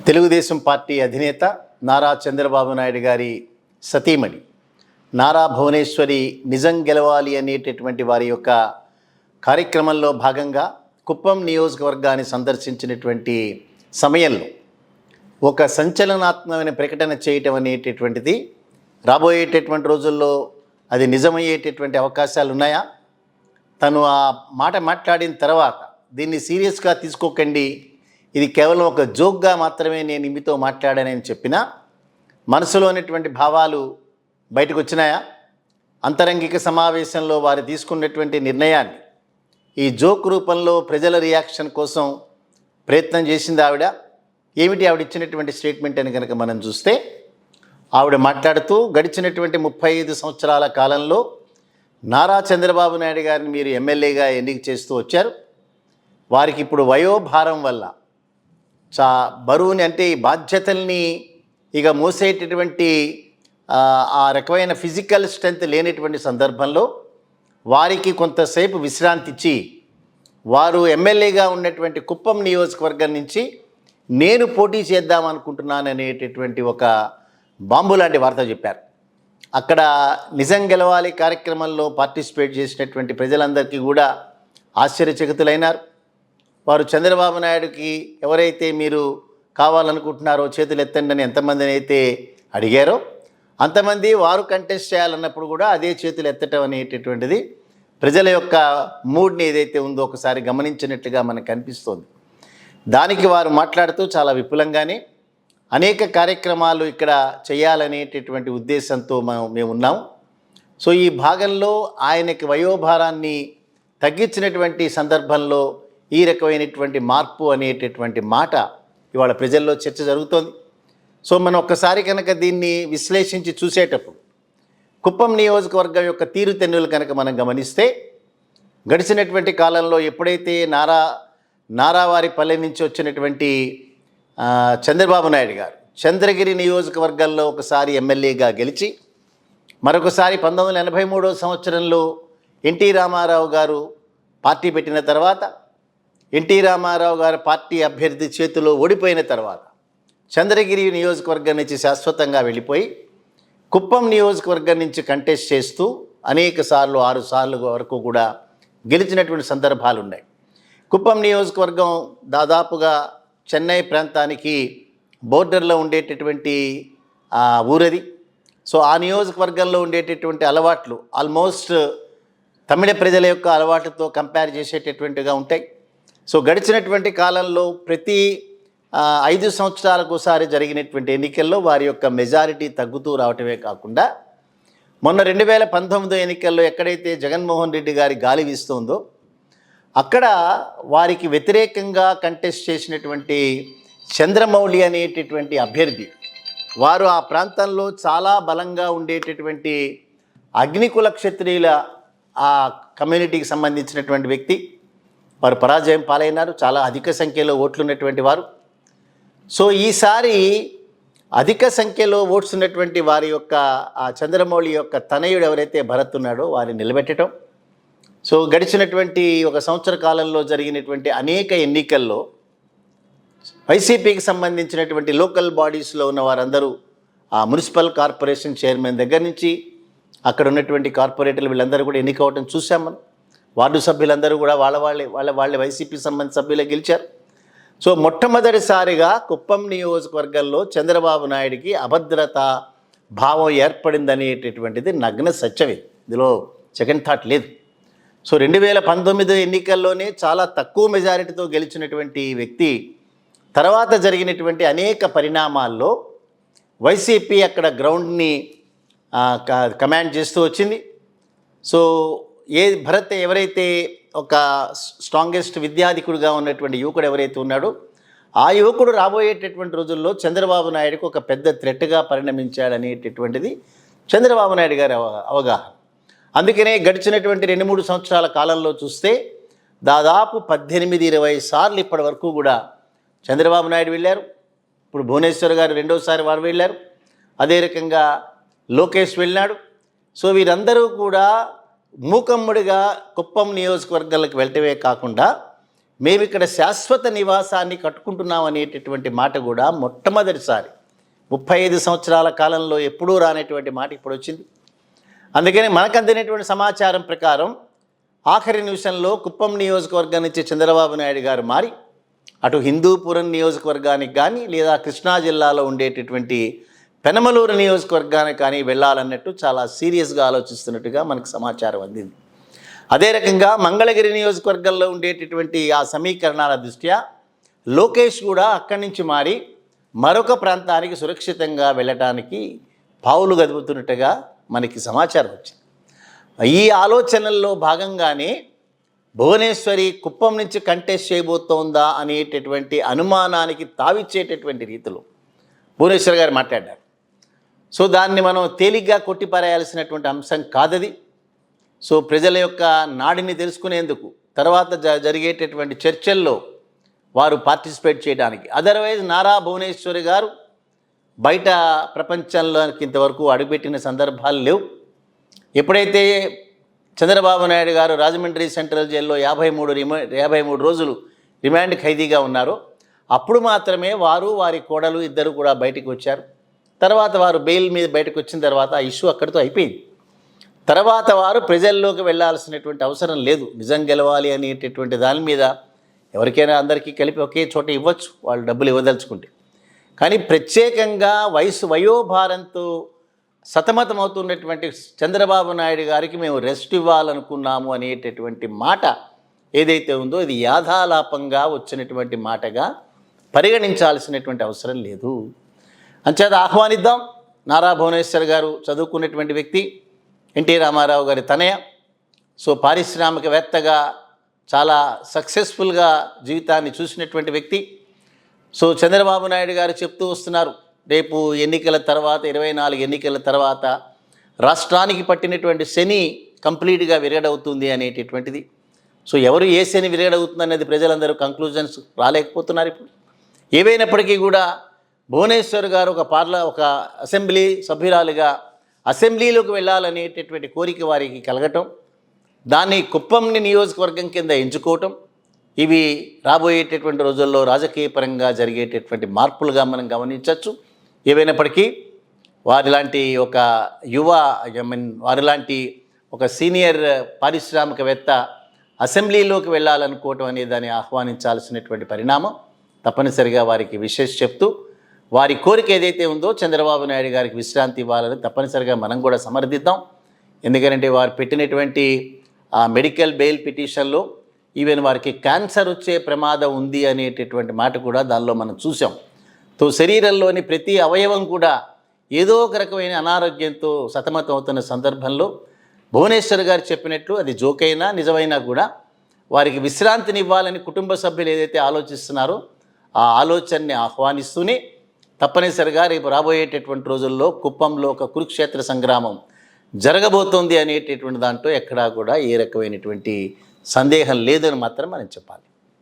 Telugu Desam party అధినేత నారా చంద్రబాబు నాయుడు గారి సతీమణి నారా భువనేశ్వరి నిజం గెలవాలి అనేటటువంటి వారి యొక్క కార్యక్రమంలో భాగంగా కుప్పం నియోజకవర్గాన్ని సందర్శించినటువంటి సమయంలో ఒక సంచలనాత్మకమైన ప్రకటన చేయటం అనేటటువంటిది రాబోయేటటువంటి రోజుల్లో అది నిజమయ్యేటటువంటి అవకాశాలు ఉన్నాయా? తను ఆ మాట మాట్లాడిన తర్వాత దీన్ని సీరియస్గా తీసుకోకండి, ఇది కేవలం ఒక జోక్గా మాత్రమే నేను మీతో మాట్లాడానని చెప్పినా మనసులో ఉన్నటువంటి భావాలు బయటకు వచ్చినాయా? అంతరంగిక సమావేశంలో వారు తీసుకున్నటువంటి నిర్ణయాన్ని ఈ జోక్ రూపంలో ప్రజల రియాక్షన్ కోసం ప్రయత్నం చేసింది ఆవిడ. ఏమిటి ఆవిడ ఇచ్చినటువంటి స్టేట్మెంట్ అని కనుక మనం చూస్తే, ఆవిడ మాట్లాడుతూ గడిచినటువంటి 35 సంవత్సరాల కాలంలో నారా చంద్రబాబు నాయుడు గారిని మీరు ఎమ్మెల్యేగా ఎన్నిక చేస్తూ వచ్చారు. వారికి ఇప్పుడు వయోభారం వల్ల బరువుని అంటే ఈ బాధ్యతల్ని ఇక మోసేటటువంటి ఆ రకమైన ఫిజికల్ స్ట్రెంత్ లేనటువంటి సందర్భంలో వారికి కొంతసేపు విశ్రాంతి ఇచ్చి వారు ఎమ్మెల్యేగా ఉన్నటువంటి కుప్పం నియోజకవర్గం నుంచి నేను పోటీ చేద్దామనుకుంటున్నాను అనేటటువంటి ఒక బాంబు లాంటి వార్త చెప్పారు. అక్కడ నిజం గెలవాలి కార్యక్రమంలో పార్టిసిపేట్ చేసినటువంటి ప్రజలందరికీ కూడా ఆశ్చర్యచకితులైనారు. వారు చంద్రబాబు నాయుడుకి ఎవరైతే మీరు కావాలనుకుంటున్నారో చేతులు ఎత్తండి అని ఎంతమందిని అయితే అడిగారో అంతమంది వారు కంటెస్ట్ చేయాలన్నప్పుడు కూడా అదే చేతులు ఎత్తటం అనేటటువంటిది ప్రజల యొక్క మూడ్ని ఏదైతే ఉందో ఒకసారి గమనించినట్లుగా మనకు కనిపిస్తోంది. దానికి వారు మాట్లాడుతూ చాలా విపులంగానే అనేక కార్యక్రమాలు ఇక్కడ చేయాలనేటటువంటి ఉద్దేశంతో మేము ఉన్నాం. సో ఈ భాగంలో ఆయనకి వయోభారాన్ని తగ్గించినటువంటి సందర్భంలో ఈ రకమైనటువంటి మార్పు అనేటటువంటి మాట ఇవాళ ప్రజల్లో చర్చ జరుగుతోంది. సో మనం ఒక్కసారి కనుక దీన్ని విశ్లేషించి చూసేటప్పుడు కుప్పం నియోజకవర్గం యొక్క తీరుతెన్నులు కనుక మనం గమనిస్తే, గడిచినటువంటి కాలంలో ఎప్పుడైతే నారావారిపల్లె నుంచి వచ్చినటువంటి చంద్రబాబు నాయుడు గారు చంద్రగిరి నియోజకవర్గంలో ఒకసారి ఎమ్మెల్యేగా గెలిచి మరొకసారి 1983 సంవత్సరంలో ఎన్టీ రామారావు గారు పార్టీ పెట్టిన తర్వాత ఎన్టీ రామారావు గారు పార్టీ అభ్యర్థి చేతిలో ఓడిపోయిన తర్వాత చంద్రగిరి నియోజకవర్గం నుంచి శాశ్వతంగా వెళ్ళిపోయి కుప్పం నియోజకవర్గం నుంచి కంటెస్ట్ చేస్తూ అనేక సార్లు 6 సార్లు వరకు కూడా గెలిచినటువంటి సందర్భాలు ఉన్నాయి. కుప్పం నియోజకవర్గం దాదాపుగా చెన్నై ప్రాంతానికి బోర్డర్లో ఉండేటటువంటి ఊరది. సో ఆ నియోజకవర్గంలో ఉండేటటువంటి అలవాట్లు ఆల్మోస్ట్ తమిళ ప్రజల యొక్క అలవాట్లతో కంపేర్ చేసేటటువంటిగా ఉంటాయి. సో గడిచినటువంటి కాలంలో ప్రతి 5 సంవత్సరాలకు ఒకసారి జరిగినటువంటి ఎన్నికల్లో వారి యొక్క మెజారిటీ తగ్గుతూ రావటమే కాకుండా మొన్న 2019 ఎన్నికల్లో ఎక్కడైతే జగన్మోహన్ రెడ్డి గారి గాలి వీస్తుందో అక్కడ వారికి వ్యతిరేకంగా కంటెస్ట్ చేసినటువంటి చంద్రమౌళి అనేటటువంటి అభ్యర్థి, వారు ఆ ప్రాంతంలో చాలా బలంగా ఉండేటటువంటి అగ్నికుల క్షత్రియుల ఆ కమ్యూనిటీకి సంబంధించినటువంటి వ్యక్తి, వారు పరాజయం పాలైనారు. చాలా అధిక సంఖ్యలో ఓట్లు ఉన్నటువంటి వారు. సో ఈసారి అధిక సంఖ్యలో ఓట్స్ ఉన్నటువంటి వారి యొక్క ఆ చంద్రమౌళి యొక్క తనయుడు ఎవరైతే భరత్ ఉన్నాడో వారిని నిలబెట్టడం. సో గడిచినటువంటి 1 సంవత్సర కాలంలో జరిగినటువంటి అనేక ఎన్నికల్లో వైసీపీకి సంబంధించినటువంటి లోకల్ బాడీస్లో ఉన్న వారందరూ ఆ మున్సిపల్ కార్పొరేషన్ చైర్మన్ దగ్గర నుంచి అక్కడ ఉన్నటువంటి కార్పొరేటర్లు వీళ్ళందరూ కూడా ఎన్నికవటం చూసాం మనం. వార్డు సభ్యులందరూ కూడా వాళ్ళ వైసీపీ సంబంధించిన సభ్యులే గెలిచారు. సో మొట్టమొదటిసారిగా కుప్పం నియోజకవర్గంలో చంద్రబాబు నాయుడికి అభద్రతా భావం ఏర్పడిందనేటటువంటిది నగ్న సత్యమే, ఇందులో సెకండ్ థాట్ లేదు. సో 2019 ఎన్నికల్లోనే చాలా తక్కువ మెజారిటీతో గెలిచినటువంటి వ్యక్తి తర్వాత జరిగినటువంటి అనేక పరిణామాల్లో వైసీపీ అక్కడ గ్రౌండ్ని కమాండ్ చేస్తూ వచ్చింది. సో భరత్ ఎవరైతే ఒక స్ట్రాంగెస్ట్ విద్యాధికుడిగా ఉన్నటువంటి యువకుడు ఎవరైతే ఉన్నాడో ఆ యువకుడు రాబోయేటటువంటి రోజుల్లో చంద్రబాబు నాయుడుకు ఒక పెద్ద థ్రెట్గా పరిణమించాడనేటటువంటిది చంద్రబాబు నాయుడు గారి అవగాహన. అందుకనే గడిచినటువంటి 2-3 సంవత్సరాల కాలంలో చూస్తే దాదాపు 18-20 సార్లు ఇప్పటి వరకు కూడా చంద్రబాబు నాయుడు వెళ్ళారు. ఇప్పుడు భువనేశ్వర్ గారు 2వసారి వారు వెళ్ళారు. అదే రకంగా లోకేష్ వెళ్ళాడు. సో వీరందరూ కూడా మూకమ్ముడిగా కుప్పం నియోజకవర్గాలకు వెళ్ళటమే కాకుండా మేము ఇక్కడ శాశ్వత నివాసాన్ని కట్టుకుంటున్నాం అనేటటువంటి మాట కూడా మొట్టమొదటిసారి 35 సంవత్సరాల కాలంలో ఎప్పుడూ రానటువంటి మాట ఇప్పుడు వచ్చింది. అందుకని మనకు అందినటువంటి సమాచారం ప్రకారం ఆఖరి నిమిషంలో కుప్పం నియోజకవర్గం నుంచి చంద్రబాబు నాయుడు గారు మారి అటు హిందూపురం నియోజకవర్గానికి కానీ లేదా కృష్ణా జిల్లాలో ఉండేటటువంటి పెనమలూరు నియోజకవర్గానికి కానీ వెళ్ళాలన్నట్టు చాలా సీరియస్గా ఆలోచిస్తున్నట్టుగా మనకు సమాచారం అందింది. అదే రకంగా మంగళగిరి నియోజకవర్గంలో ఉండేటటువంటి ఆ సమీకరణాల దృష్ట్యా లోకేష్ కూడా అక్కడి నుంచి మారి మరొక ప్రాంతానికి సురక్షితంగా వెళ్ళటానికి పావులు గదుపుతున్నట్టుగా మనకి సమాచారం వచ్చింది. ఈ ఆలోచనల్లో భాగంగానే భువనేశ్వరి కుప్పం నుంచి కంటెస్ట్ చేయబోతోందా అనేటటువంటి అనుమానానికి తావిచ్చేటటువంటి రీతిలో భువనేశ్వర్ గారు మాట్లాడారు. సో దాన్ని మనం తేలిగ్గా కొట్టిపారేయాల్సినటువంటి అంశం కాదది. సో ప్రజల యొక్క నాడిని తెలుసుకునేందుకు తర్వాత జరిగేటటువంటి చర్చల్లో వారు పార్టిసిపేట్ చేయడానికి. అదర్వైజ్ నారా భువనేశ్వరి గారు బయట ప్రపంచంలోకి ఇంతవరకు అడుగుపెట్టిన సందర్భాలు లేవు. ఎప్పుడైతే చంద్రబాబు నాయుడు గారు రాజమండ్రి సెంట్రల్ జైల్లో 53 రోజులు రిమాండ్ ఖైదీగా ఉన్నారో అప్పుడు మాత్రమే వారు వారి కోడలు ఇద్దరు కూడా బయటకు వచ్చారు. తర్వాత వారు బెయిల్ మీద బయటకు వచ్చిన తర్వాత ఆ ఇష్యూ అక్కడితో అయిపోయింది. తర్వాత వారు ప్రజల్లోకి వెళ్ళాల్సినటువంటి అవసరం లేదు. నిజం గెలవాలి అనేటటువంటి దాని మీద ఎవరికైనా అందరికీ కలిపి ఒకే చోట ఇవ్వచ్చు వాళ్ళు డబ్బులు ఇవ్వదలుచుకుంటే. కానీ ప్రత్యేకంగా వయోభారంతో సతమతమవుతున్నటువంటి చంద్రబాబు నాయుడు గారికి మేము రెస్ట్ ఇవ్వాలనుకున్నాము అనేటటువంటి మాట ఏదైతే ఉందో ఇది యాథాలాపంగా వచ్చినటువంటి మాటగా పరిగణించాల్సినటువంటి అవసరం లేదు. అంచేత ఆహ్వానిద్దాం. నారా భువనేశ్వర్ గారు చదువుకున్నటువంటి వ్యక్తి, ఎన్టీ రామారావు గారి తనయ. సో పారిశ్రామికవేత్తగా చాలా సక్సెస్ఫుల్గా జీవితాన్ని చూసినటువంటి వ్యక్తి. సో చంద్రబాబు నాయుడు గారు చెప్తూ వస్తున్నారు, రేపు ఎన్నికల తర్వాత 24 ఎన్నికల తర్వాత రాష్ట్రానికి పట్టినటువంటి శని కంప్లీట్గా విరగడవుతుంది అనేటటువంటిది. సో ఎవరు ఏ శని విరగడవుతుంది అనేది ప్రజలందరూ కంక్లూజన్స్ రాలేకపోతున్నారు. ఇప్పుడు ఏవైనప్పటికీ కూడా భువనేశ్వర్ గారు ఒక అసెంబ్లీ సభ్యురాలుగా అసెంబ్లీలోకి వెళ్ళాలనేటటువంటి కోరిక వారికి కలగటం, దాన్ని కుప్పంని నియోజకవర్గం కింద ఎంచుకోవటం, ఇవి రాబోయేటటువంటి రోజుల్లో రాజకీయ పరంగా జరిగేటటువంటి మార్పులుగా మనం గమనించవచ్చు. ఏవైనప్పటికీ వారిలాంటి ఒక సీనియర్ పారిశ్రామికవేత్త అసెంబ్లీలోకి వెళ్ళాలనుకోవటం అనే దాన్ని ఆహ్వానించాల్సినటువంటి పరిణామం. తప్పనిసరిగా వారికి విశేష చెప్తూ వారి కోరిక ఏదైతే ఉందో చంద్రబాబు నాయుడు గారికి విశ్రాంతి ఇవ్వాలని తప్పనిసరిగా మనం కూడా సమర్థిద్దాం. ఎందుకంటే వారు పెట్టినటువంటి ఆ మెడికల్ బెయిల్ పిటిషన్లో ఈవెన్ వారికి క్యాన్సర్ వచ్చే ప్రమాదం ఉంది అనేటటువంటి మాట కూడా దానిలో మనం చూసాం. శరీరంలోని ప్రతి అవయవం కూడా ఏదో ఒక రకమైన అనారోగ్యంతో సతమతం అవుతున్న సందర్భంలో భువనేశ్వర్ గారు చెప్పినట్లు అది జోకైనా నిజమైనా కూడా వారికి విశ్రాంతిని ఇవ్వాలని కుటుంబ సభ్యులు ఏదైతే ఆలోచిస్తున్నారో ఆ ఆలోచనని ఆహ్వానిస్తూనే తప్పనిసరిగా రేపు రాబోయేటటువంటి రోజుల్లో కుప్పంలో ఒక కురుక్షేత్ర సంగ్రామం జరగబోతోంది అనేటటువంటి దాంట్లో ఎక్కడా కూడా ఏ రకమైనటువంటి సందేహం లేదని మాత్రం మనం చెప్పాలి.